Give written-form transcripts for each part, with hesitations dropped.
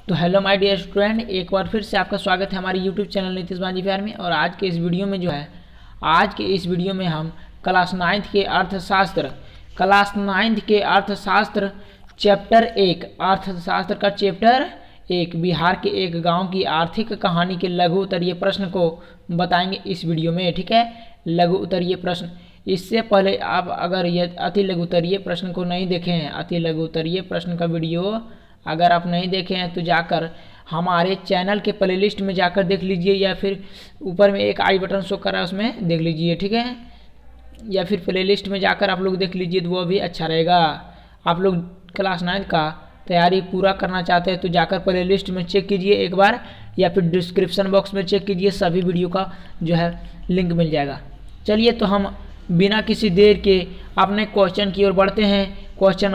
तो hello my dear student, एक बार फिर से आपका स्वागत है हमारे यूट्यूब चैनल नीतीश बांजी फेयर में। और आज के इस वीडियो में हम क्लास 9th के अर्थशास्त्र चैप्टर 1 अर्थशास्त्र का चैप्टर 1 बिहार के एक गांव की आर्थिक कहानी के लघु उत्तरीय प्रश्न को बताएंगे इस वीडियो में। ठीक है, लघु उत्तरीय प्रश्न। इससे पहले आप अगर ये अति लघु उत्तरीय प्रश्न को नहीं देखे हैं, अति लघु उत्तरीय प्रश्न का वीडियो अगर आप नहीं देखे हैं तो जाकर हमारे चैनल के प्लेलिस्ट में जाकर देख लीजिए, या फिर ऊपर में एक आई बटन शो कर रहा है उसमें देख लीजिए। ठीक है, या फिर प्लेलिस्ट में जाकर आप लोग देख लीजिए तो वो भी अच्छा रहेगा। आप लोग क्लास 9 का तैयारी पूरा करना चाहते हैं तो जाकर प्लेलिस्ट में चेक कीजिए एक बार, या फिर डिस्क्रिप्शन बॉक्स में चेक कीजिए, सभी वीडियो का जो है लिंक मिल जाएगा। चलिए तो हम बिना किसी देर के अपने क्वेश्चन की ओर बढ़ते हैं। क्वेश्चन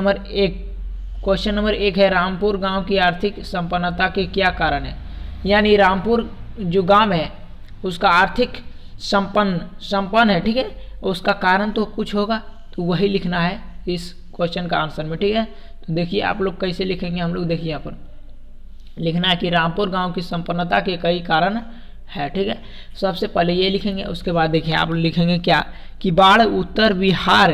नंबर एक है, रामपुर गांव की आर्थिक संपन्नता के क्या कारण है। यानी रामपुर जो गांव है उसका आर्थिक संपन्न है। ठीक है, उसका कारण तो कुछ होगा, तो वही लिखना है इस क्वेश्चन का आंसर में। ठीक है, तो देखिए आप लोग कैसे लिखेंगे। हम लोग देखिए यहाँ पर लिखना है कि रामपुर गांव की संपन्नता के कई कारण है। ठीक है, सबसे पहले ये लिखेंगे, उसके बाद देखिए आप लिखेंगे क्या कि बाढ़ उत्तर बिहार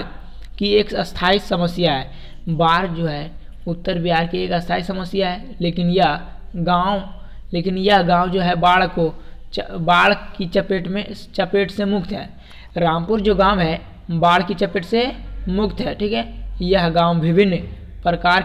की एक अस्थायी समस्या है। बाढ़ जो है उत्तर बिहार की एक अस्थायी समस्या है, लेकिन यह गांव जो है बाढ़ की चपेट से मुक्त है। रामपुर जो गांव है बाढ़ की चपेट से मुक्त है। ठीक है, यह गांव विभिन्न प्रकार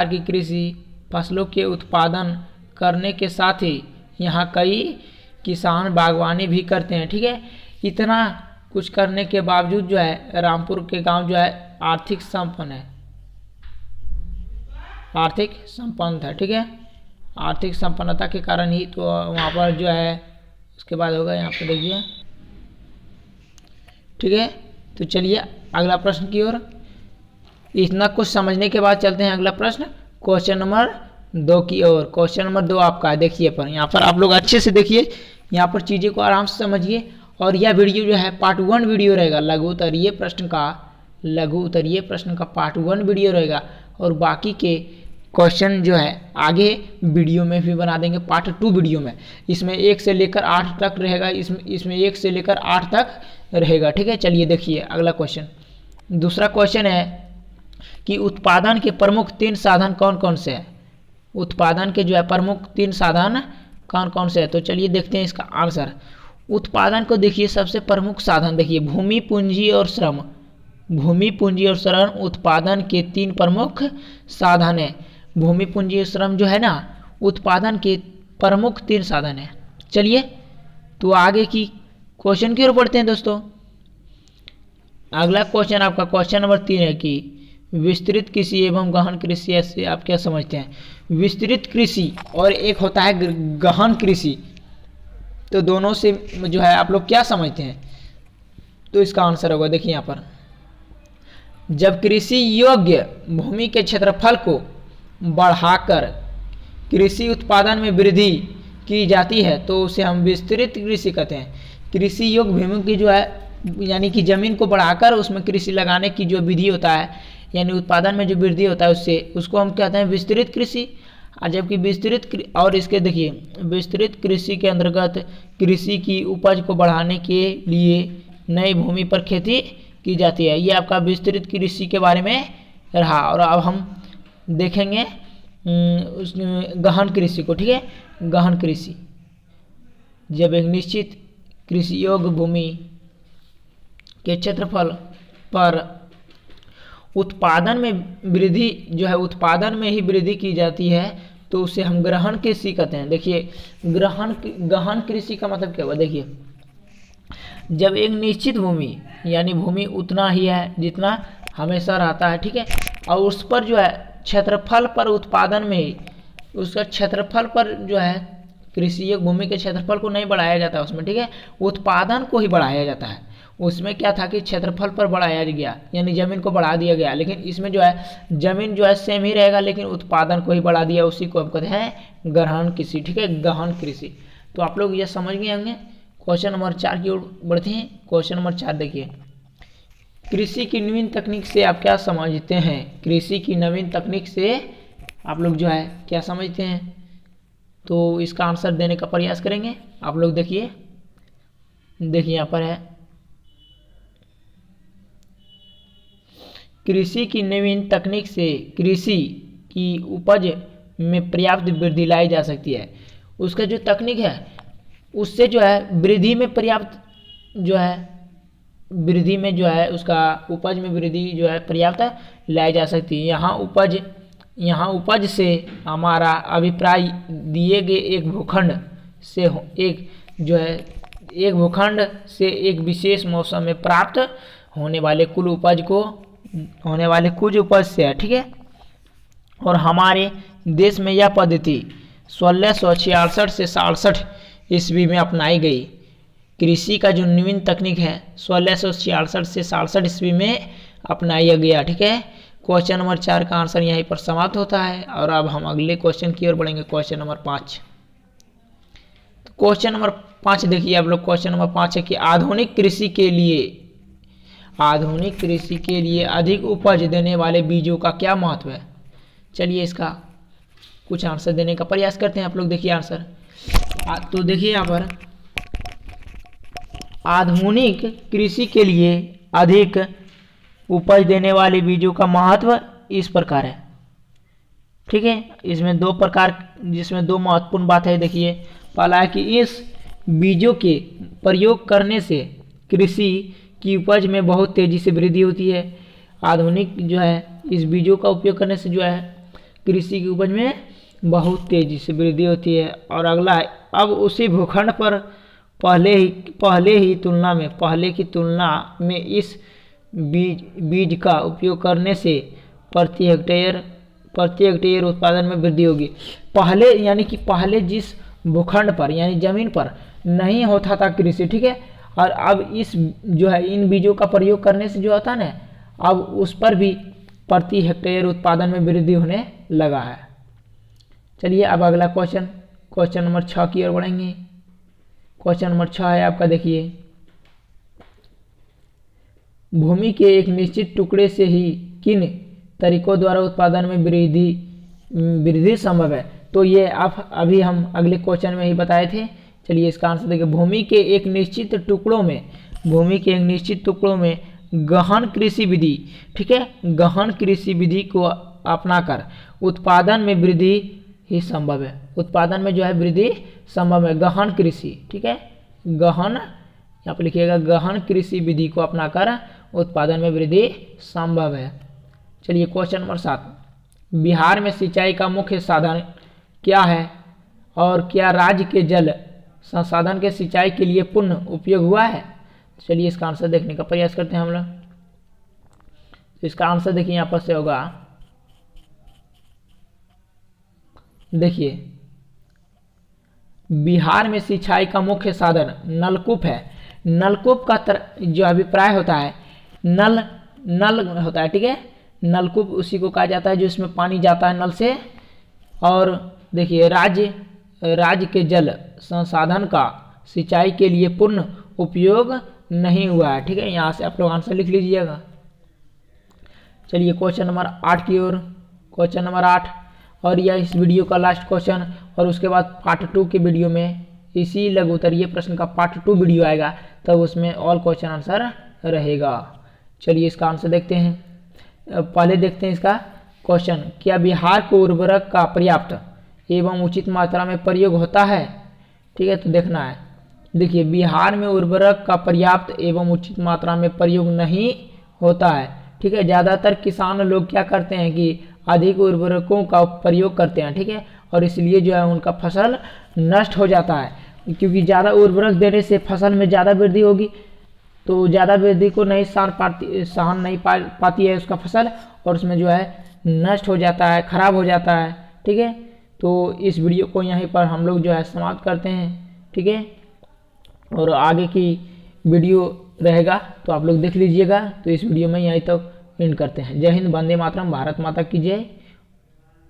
की कृषि फसलों के उत्पादन करने के साथ ही यहाँ कई किसान बागवानी भी करते हैं। ठीक है, इतना कुछ करने के बावजूद जो है रामपुर के गांव जो है आर्थिक संपन्न है। ठीक है, आर्थिक संपन्नता के कारण ही तो वहाँ पर जो है उसके बाद होगा यहाँ पर देखिए। ठीक है, तो चलिए अगला प्रश्न की ओर। इतना कुछ समझने के बाद चलते हैं अगला प्रश्न क्वेश्चन नंबर 2 की ओर। क्वेश्चन नंबर 2 आपका देखिए पर यहाँ पर आप लोग अच्छे से देखिए, यहाँ पर चीज़ें को आराम से समझिए। और यह वीडियो जो है पार्ट 1 वीडियो रहेगा, लघु उत्तरीय प्रश्न का पार्ट 1 वीडियो रहेगा, और बाकी के क्वेश्चन जो है आगे वीडियो में भी बना देंगे पार्ट 2 वीडियो में। इसमें 1 से लेकर 8 तक रहेगा, इसमें 1 से लेकर 8 तक रहेगा। ठीक है, चलिए देखिए अगला क्वेश्चन। दूसरा क्वेश्चन है कि उत्पादन के प्रमुख 3 साधन कौन कौन से हैं। उत्पादन के जो है प्रमुख 3 साधन कौन कौन से हैं, तो चलिए देखते हैं इसका आंसर। उत्पादन को देखिए, सबसे प्रमुख साधन देखिए भूमि पूंजी और श्रम उत्पादन के 3 प्रमुख साधन है। भूमि पूंजी और श्रम जो है ना उत्पादन के प्रमुख 3 साधन है। चलिए तो आगे की क्वेश्चन की ओर बढ़ते हैं दोस्तों। अगला क्वेश्चन आपका क्वेश्चन नंबर 3 है कि विस्तृत कृषि एवं गहन कृषि ऐसे आप क्या समझते हैं। विस्तृत कृषि और एक होता है गहन कृषि, तो दोनों से जो है आप लोग क्या समझते हैं, तो इसका आंसर होगा देखिए यहाँ पर। जब कृषि योग्य भूमि के क्षेत्रफल को बढ़ाकर कृषि उत्पादन में वृद्धि की जाती है तो उसे हम विस्तृत कृषि कहते हैं। कृषि योग्य भूमि की जो है यानी कि जमीन को बढ़ाकर उसमें कृषि लगाने की जो विधि होता है, यानी उत्पादन में जो वृद्धि होता है उसको हम कहते हैं विस्तृत कृषि। जबकि विस्तृत कृषि के अंतर्गत कृषि की उपज को बढ़ाने के लिए नई भूमि पर खेती की जाती है। ये आपका विस्तृत कृषि के बारे में रहा। और अब हम देखेंगे गहन कृषि को। ठीक है, गहन कृषि जब एक निश्चित कृषि योग्य भूमि के क्षेत्रफल पर उत्पादन में ही वृद्धि की जाती है तो उसे हम गहन कृषि कहते हैं। देखिए गहन कृषि का मतलब क्या हुआ, देखिए जब एक निश्चित भूमि यानी भूमि उतना ही है जितना हमेशा रहता है। ठीक है, और उस पर जो है क्षेत्रफल पर उत्पादन में ही उसका क्षेत्रफल पर जो है कृषि योग्य भूमि के क्षेत्रफल को नहीं बढ़ाया जाता उसमें। ठीक है, उत्पादन को ही बढ़ाया जाता है। उसमें क्या था कि क्षेत्रफल पर बढ़ाया गया यानी जमीन को बढ़ा दिया गया, लेकिन इसमें जो है जमीन जो है सेम ही रहेगा लेकिन उत्पादन को ही बढ़ा दिया, उसी को हम कहते हैं गहन कृषि। ठीक है, गहन कृषि। तो आप लोग ये समझ गए होंगे। क्वेश्चन नंबर 4 की ओर बढ़ते हैं। क्वेश्चन नंबर 4 देखिए, कृषि की नवीन तकनीक से आप क्या समझते हैं। कृषि की नवीन तकनीक से आप लोग जो है क्या समझते हैं, तो इसका आंसर देने का प्रयास करेंगे। आप लोग देखिए यहाँ पर है, कृषि की नवीन तकनीक से कृषि की उपज में पर्याप्त वृद्धि लाई जा सकती है। उसका जो तकनीक है उससे जो है वृद्धि में पर्याप्त जो है वृद्धि में जो है उसका उपज में वृद्धि जो है पर्याप्त लाई जा सकती है। यहाँ उपज से हमारा अभिप्राय दिए गए एक भूखंड से एक विशेष मौसम में प्राप्त होने वाले कुल उपज से है, ठीक है। और हमारे देश में यह पद्धति 1666 से 67 ईस्वी में अपनाई गई। कृषि का जो नवीन तकनीक है 1666 से 67 ईस्वी में अपनाया गया, ठीक है। क्वेश्चन नंबर 4 का आंसर यहीं पर समाप्त होता है। और अब हम अगले क्वेश्चन की ओर बढ़ेंगे, क्वेश्चन नंबर 5। तो क्वेश्चन नंबर 5 देखिए आप लोग, क्वेश्चन नंबर 5 है कि आधुनिक कृषि के लिए अधिक उपज देने वाले बीजों का क्या महत्व है। चलिए इसका कुछ आंसर देने का प्रयास करते हैं। आप लोग देखिए आंसर, तो देखिए यहाँ पर आधुनिक कृषि के लिए अधिक उपज देने वाले बीजों का महत्व इस प्रकार है, ठीक है। इसमें जिसमें दो महत्वपूर्ण बात है। देखिए पहला है कि इस बीजों के प्रयोग करने से कृषि की उपज में बहुत तेज़ी से वृद्धि होती है। आधुनिक जो है इस बीजों का उपयोग करने से जो है कृषि की उपज में बहुत तेज़ी से वृद्धि होती है। और अगला है, अब उसी भूखंड पर पहले की तुलना में इस बीज का उपयोग करने से प्रति हेक्टेयर उत्पादन में वृद्धि होगी। पहले जिस भूखंड पर यानी जमीन पर नहीं होता था कृषि, ठीक है, और अब इस जो है इन बीजों का प्रयोग करने से जो होता है ना, अब उस पर भी प्रति हेक्टेयर उत्पादन में वृद्धि होने लगा है। चलिए अब अगला क्वेश्चन नंबर 6 की ओर बढ़ेंगे। क्वेश्चन नंबर 6 है आपका, देखिए भूमि के एक निश्चित टुकड़े से ही किन तरीकों द्वारा उत्पादन में वृद्धि संभव है। तो ये अभी हम अगले क्वेश्चन में ही बताए थे। चलिए इसका आंसर देखिए, भूमि के एक निश्चित टुकड़ों में गहन कृषि विधि, ठीक है, गहन कृषि विधि को अपनाकर उत्पादन में वृद्धि ही संभव है। उत्पादन में जो है वृद्धि संभव है, गहन कृषि, ठीक है, गहन, यहाँ पर लिखिएगा गहन कृषि विधि को अपनाकर उत्पादन में वृद्धि संभव है। चलिए क्वेश्चन नंबर 7, बिहार में सिंचाई का मुख्य साधन क्या है और क्या राज्य के जल संसाधन के सिंचाई के लिए पुनः उपयोग हुआ है। चलिए इसका आंसर देखने का प्रयास करते हैं हम लोग। तो इसका आंसर देखिए यहाँ पर से होगा, देखिए बिहार में सिंचाई का मुख्य साधन नलकूप है। नलकूप का जो अभिप्राय होता है, नल होता है, ठीक है, नलकूप उसी को कहा जाता है जो इसमें पानी जाता है नल से। और देखिए राज्य के जल संसाधन का सिंचाई के लिए पूर्ण उपयोग नहीं हुआ है, ठीक है। यहाँ से आप लोग आंसर लिख लीजिएगा। चलिए क्वेश्चन नंबर 8 की ओर, क्वेश्चन नंबर 8, और यह इस वीडियो का लास्ट क्वेश्चन, और उसके बाद पार्ट 2 के वीडियो में इसी लघु उत्तरीय प्रश्न का पार्ट 2 वीडियो आएगा, तब उसमें ऑल क्वेश्चन आंसर रहेगा। चलिए इसका आंसर देखते हैं। पहले देखते हैं इसका क्वेश्चन, क्या बिहार को उर्वरक का पर्याप्त एवं उचित मात्रा में प्रयोग होता है, ठीक है। तो देखना है, देखिए बिहार में उर्वरक का पर्याप्त एवं उचित मात्रा में प्रयोग नहीं होता है, ठीक है। ज़्यादातर किसान लोग क्या करते हैं कि अधिक उर्वरकों का प्रयोग करते हैं, ठीक है, और इसलिए जो है उनका फसल नष्ट हो जाता है, क्योंकि ज़्यादा उर्वरक देने से फसल में ज़्यादा वृद्धि होगी, तो ज़्यादा वृद्धि को नहीं सहन नहीं पाती है उसका फसल, और उसमें जो है नष्ट हो जाता है, खराब हो जाता है, ठीक है। तो इस वीडियो को यहीं पर हम लोग जो है समाप्त करते हैं, ठीक है, और आगे की वीडियो रहेगा तो आप लोग देख लीजिएगा। तो इस वीडियो में यहीं तक एंड करते हैं। जय हिंद, वंदे मातरम, भारत माता की जय।